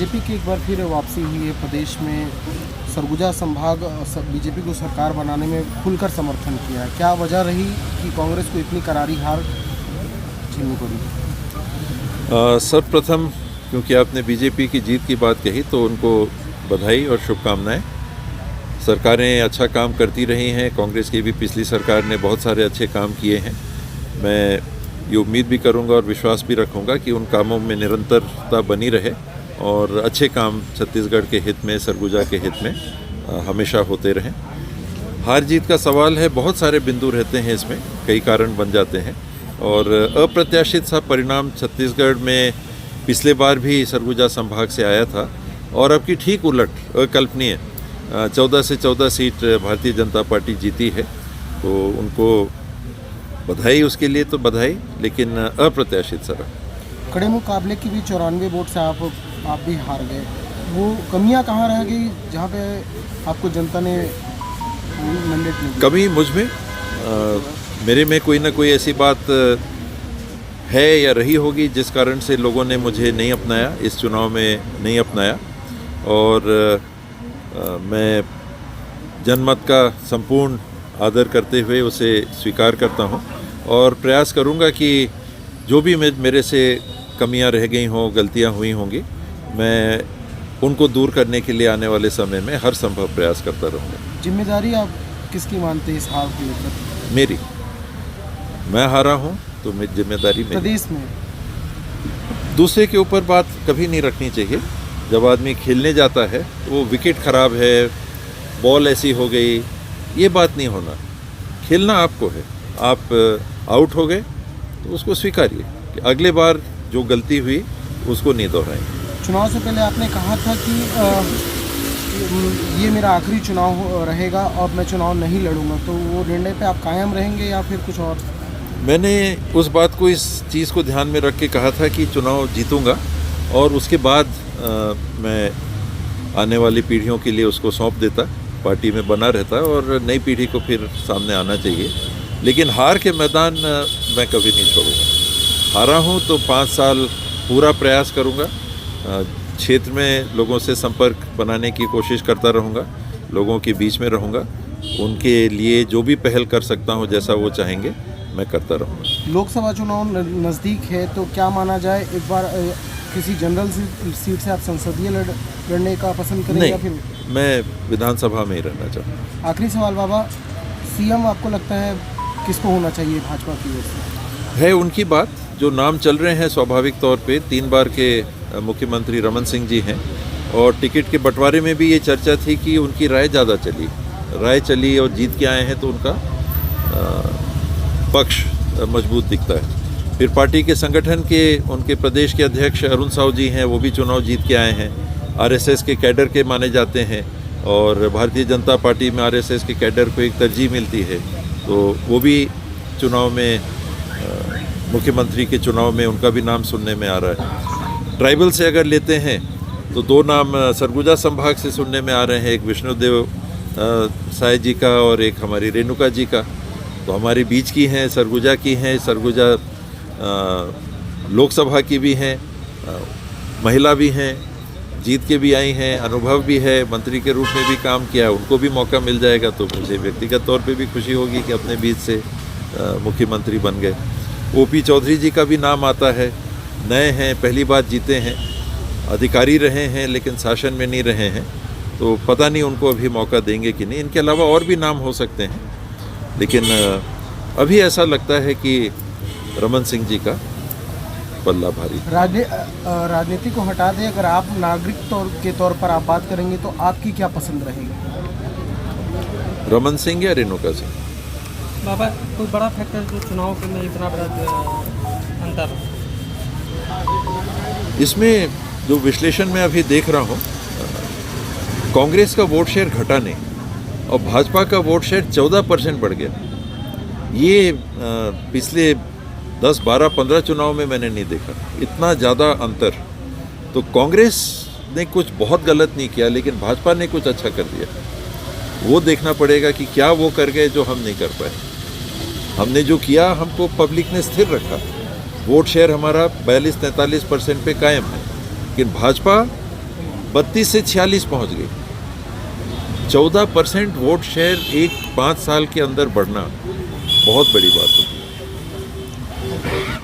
BJP की एक बार फिर वापसी हुई है प्रदेश में। सरगुजा संभाग बीजेपी को सरकार बनाने में खुलकर समर्थन किया है। क्या वजह रही कि कांग्रेस को इतनी करारी हार झेलनी पड़ी? सर्वप्रथम क्योंकि आपने बीजेपी की जीत की बात कही तो उनको बधाई और शुभकामनाएं। सरकारें अच्छा काम करती रही हैं, कांग्रेस की भी पिछली सरकार ने बहुत सारे अच्छे काम किए हैं। मैं ये उम्मीद भी करूंगा और विश्वास भी रखूंगा कि उन कामों में निरंतरता बनी रहे और अच्छे काम छत्तीसगढ़ के हित में, सरगुजा के हित में हमेशा होते रहें। हार जीत का सवाल है, बहुत सारे बिंदु रहते हैं इसमें, कई कारण बन जाते हैं और अप्रत्याशित सा परिणाम छत्तीसगढ़ में पिछले बार भी सरगुजा संभाग से आया था और अब की ठीक उलट अकल्पनीय 14 से 14 सीट भारतीय जनता पार्टी जीती है, तो उनको बधाई, उसके लिए तो बधाई, लेकिन अप्रत्याशित सर। कड़े मुकाबले की भी 94 वोट से आप भी हार गए। वो कमियां कहाँ रह गई जहाँ पे आपको जनता ने मैंडेट नहीं दिया? कमी मुझ में, मेरे में कोई ना कोई ऐसी बात है या रही होगी जिस कारण से लोगों ने मुझे नहीं अपनाया, इस चुनाव में नहीं अपनाया और मैं जनमत का संपूर्ण आदर करते हुए उसे स्वीकार करता हूं और प्रयास करूंगा कि जो भी मेरे से कमियां रह गई हों, गलतियां हुई होंगी, मैं उनको दूर करने के लिए आने वाले समय में हर संभव प्रयास करता रहूँगा। जिम्मेदारी आप किसकी मानते हैं इस हार को लेकर? मेरी। मैं हारा हूँ तो मेरी जिम्मेदारी मेरी। प्रदेश में दूसरे के ऊपर बात कभी नहीं रखनी चाहिए। जब आदमी खेलने जाता है तो वो विकेट खराब है, बॉल ऐसी हो गई, ये बात नहीं होना। खेलना आपको है, आप आउट हो गए तो उसको स्वीकारिए कि अगले बार जो गलती हुई उसको नहीं दोहराएं। चुनाव से पहले आपने कहा था कि ये मेरा आखिरी चुनाव रहेगा और मैं चुनाव नहीं लड़ूंगा, तो वो निर्णय पे आप कायम रहेंगे या फिर कुछ और? मैंने उस बात को, इस चीज़ को ध्यान में रख के कहा था कि चुनाव जीतूंगा और उसके बाद मैं आने वाली पीढ़ियों के लिए उसको सौंप देता, पार्टी में बना रहता और नई पीढ़ी को फिर सामने आना चाहिए। लेकिन हार के मैदान मैं कभी नहीं छोड़ूंगा। हारा हूँ तो 5 साल पूरा प्रयास करूँगा, क्षेत्र में लोगों से संपर्क बनाने की कोशिश करता रहूँगा, लोगों के बीच में रहूँगा, उनके लिए जो भी पहल कर सकता हूँ, जैसा वो चाहेंगे मैं करता रहूँगा। लोकसभा चुनाव नज़दीक है तो क्या माना जाए, एक बार किसी जनरल सीट से आप संसदीय लड़ने का पसंद करेंगे या फिर? मैं विधानसभा में ही रहना चाहूँगा। आखिरी सवाल बाबा, सीएम आपको लगता है किसको होना चाहिए भाजपा की ओर से? है उनकी बात, जो नाम चल रहे हैं स्वाभाविक तौर पे 3 बार के मुख्यमंत्री रमन सिंह जी हैं और टिकट के बंटवारे में भी ये चर्चा थी कि उनकी राय ज़्यादा चली और जीत के आए हैं तो उनका पक्ष मजबूत दिखता है। फिर पार्टी के संगठन के उनके प्रदेश के अध्यक्ष अरुण साहू जी हैं, वो भी चुनाव जीत के आए हैं, आरएसएस के कैडर के माने जाते हैं और भारतीय जनता पार्टी में आरएसएस के कैडर को एक तरजीह मिलती है, तो वो भी चुनाव में, मुख्यमंत्री के चुनाव में उनका भी नाम सुनने में आ रहा है। ट्राइबल से अगर लेते हैं तो 2 नाम सरगुजा संभाग से सुनने में आ रहे हैं, एक विष्णुदेव साय जी का और एक हमारी रेणुका जी का। तो हमारे बीच की हैं, सरगुजा की हैं, सरगुजा लोकसभा की भी हैं, महिला भी हैं, जीत के भी आई हैं, अनुभव भी है, मंत्री के रूप में भी काम किया, उनको भी मौका मिल जाएगा तो मुझे व्यक्तिगत तौर पे भी खुशी होगी कि अपने बीच से मुख्यमंत्री बन गए। ओपी चौधरी जी का भी नाम आता है, नए हैं, पहली बार जीते हैं, अधिकारी रहे हैं लेकिन शासन में नहीं रहे हैं, तो पता नहीं उनको अभी मौका देंगे कि नहीं। इनके अलावा और भी नाम हो सकते हैं, लेकिन अभी ऐसा लगता है कि रमन सिंह जी का पल्ला भारी। राजनीति को हटा दें, अगर आप नागरिक के तौर पर आप बात करेंगे तो आपकी क्या पसंद रहेगी? रमन सिंह या रेणुका सिंह? बाबा, कोई बड़ा फैक्टर जो चुनाव के में इतना बड़ा अंतर? इसमें जो विश्लेषण मैं अभी देख रहा हूँ, कांग्रेस का वोट शेयर घटा नहीं और भाजपा का वोट शेयर 14% बढ़ गया। ये पिछले 10, 12, 15 चुनाव में मैंने नहीं देखा इतना ज़्यादा अंतर। तो कांग्रेस ने कुछ बहुत गलत नहीं किया, लेकिन भाजपा ने कुछ अच्छा कर दिया। वो देखना पड़ेगा कि क्या वो कर गए जो हम नहीं कर पाए। हमने जो किया, हमको पब्लिक ने स्थिर रखा, वोट शेयर हमारा 42-43% पे कायम है। लेकिन भाजपा 32 से 46 पहुंच गई। 14% वोट शेयर 5 साल के अंदर बढ़ना बहुत बड़ी बात होती है।